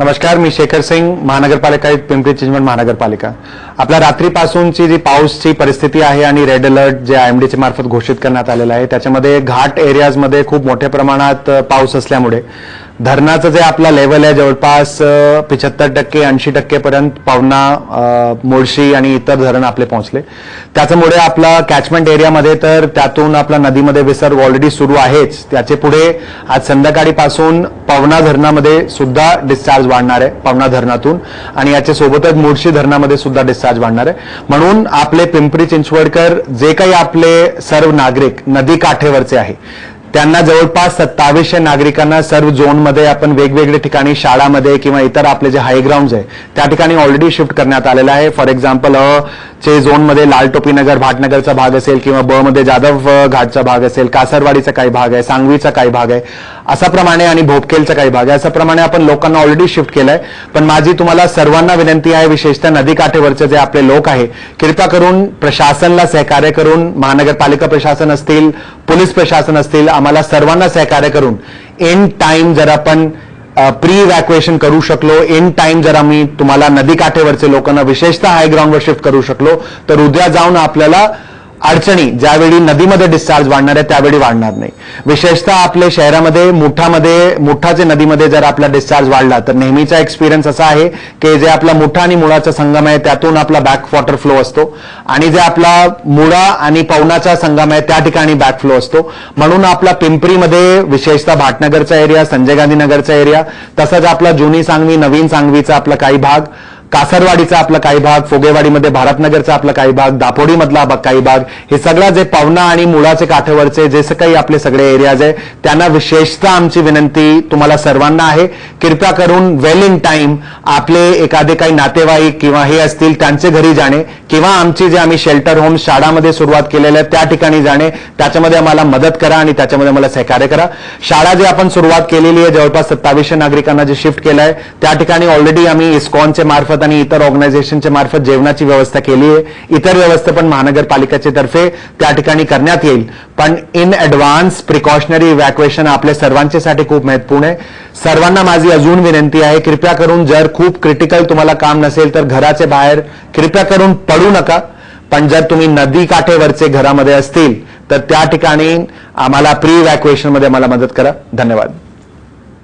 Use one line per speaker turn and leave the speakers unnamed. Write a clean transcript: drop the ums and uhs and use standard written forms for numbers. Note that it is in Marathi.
नमस्कार, मी शेखर सिंग, महानगरपालिका आयुक्त, पिंपरी चिंचवड महानगरपालिका. आपल्या रात्रीपासूनची जी पाऊसची परिस्थिती आहे आणि रेड अलर्ट जे IMDच्या मार्फत घोषित करण्यात आलेला आहे त्याच्यामध्ये घाट एरियाजमध्ये खूप मोठ्या प्रमाणात पाऊस असल्यामुळे धरणाचं जे आपला लेवल आहे जवळपास 75% 80% पर्यंत पवना, मुळशी आणि इतर धरण आपले पोहोचले. त्याच्यामुळे आपला कॅचमेंट एरियामध्ये तर त्यातून आपला नदीमध्ये विसर्ग ऑलरेडी सुरू आहेच. त्याचे पुढे आज संध्याकाळीपासून पवना धरणामध्ये सुद्धा डिस्चार्ज वाढणार आहे पवना धरणातून, आणि याच्या सोबतच मुळशी धरणामध्ये सुद्धा डिस्चार्ज वाढणार आहे. म्हणून आपले पिंपरी चिंचवडकर जे काही आपले सर्व नागरिक नदी काठेवरचे आहे त्यांना जवळपास 2700 नागरिकांना सर्व झोनमध्ये आपण वेगवेगळे ठिकाणी शाळामध्ये किंवा इतर आपले जे हायग्राउंड आहे त्या ठिकाणी ऑलरेडी शिफ्ट करण्यात आलेलं आहे. फॉर एक्झाम्पल चे झोनमध्ये लालटोपीनगर भाटनगरचा भाग असेल किंवा ब मध्ये जाधव घाटचा भाग असेल, कासरवाडीचा काही भाग आहे, सांगवीचा काही भाग आहे, असाप्रमाणे आणि भोपकेलचा काही भाग आहे. असाप्रमाणे आपण लोकांना ऑलरेडी शिफ्ट केलंय. पण माझी तुम्हाला सर्वांना विनंती आहे, विशेषतः नदीकाठेवरचे जे आपले लोक आहे, कृपया करून प्रशासनाला सहकार्य करून, महानगरपालिका प्रशासन असतील, पोलीस प्रशासन असतील, आम्हाला सर्वांना सहकार्य करून इन टाइम जर आपण प्री इव्हॅक्युएशन करू शकलो, इन टाइम जर आम्ही तुम्हाला नदीकाठेवरचे लोकांना विशेषतः हाय ग्राउंडवर शिफ्ट करू शकलो तर उद्या जाऊन आपल्याला अडचणी ज्यावेळी नदीमध्ये डिस्चार्ज वाढणार आहे त्यावेळी वाढणार नाही. विशेषतः आपल्या शहरामध्ये मुठाचे नदीमध्ये जर आपला डिस्चार्ज वाढला तर नेहमीचा एक्सपिरियन्स असा आहे की जे आपला मुठा आणि मुळाचा संगम आहे त्यातून आपला बॅक वॉटर फ्लो असतो, आणि जे आपला मुळा आणि पवनाचा संगम आहे त्या ठिकाणी बॅक फ्लो असतो. म्हणून आपला पिंपरीमध्ये विशेषतः भाटनगरचा एरिया, संजय गांधी नगरचा एरिया, तसंच आपला जुनी सांगवी, नवीन सांगवीचा आपला काही भाग, कासरवाडीचा आपला काही भाग, फोगेवाडीमध्ये भारतनगरचा आपला काही भाग, दापोडीमधला काही भाग, हे सगळं जे पवना आणि मुळाचे काठेवरचे जे काही आपले सगळे एरियाज आहे त्यांना विशेषतः आमची विनंती तुम्हाला सर्वांना आहे, कृपया करून वेल इन टाइम आपले एखादे काही नातेवाईक किंवा हे असतील त्यांचे घरी जाणे किंवा आमची जे आम्ही शेल्टर होम शाळामध्ये सुरुवात केलेल्या आहे त्या ठिकाणी जाणे, त्याच्यामध्ये आम्हाला मदत करा आणि त्याच्यामध्ये आम्हाला सहकार्य करा. शाळा जे आपण सुरुवात केलेली आहे जवळपास 2700 नागरिकांना जे शिफ्ट केलं आहे त्या ठिकाणी ऑलरेडी आम्ही इस्कॉनचे मार्फत आणि इतर ऑर्गनायझेशनच्या मार्फत जेवणाची व्यवस्था केली आहे. इतर व्यवस्था पण महानगरपालिकेच्या तर्फे त्या ठिकाणी करण्यात येईल. पण इन ऍडव्हान्स प्रिकॉशनरी इव्हॅक्युएशन आपल्या सर्वांच्यासाठी खूप महत्वपूर्ण आहे. सर्वांना माझी अजून विनंती आहे, कृपया करून जर खूप क्रिटिकल तुम्हाला काम नसेल तर घराचे बाहेर कृपया करून पडू नका. पण जर तुम्ही नदी काठेवरचे घरामध्ये असतील तर त्या ठिकाणी आम्हाला प्री इव्हॅक्युएशन मध्ये मला मदत करा. धन्यवाद.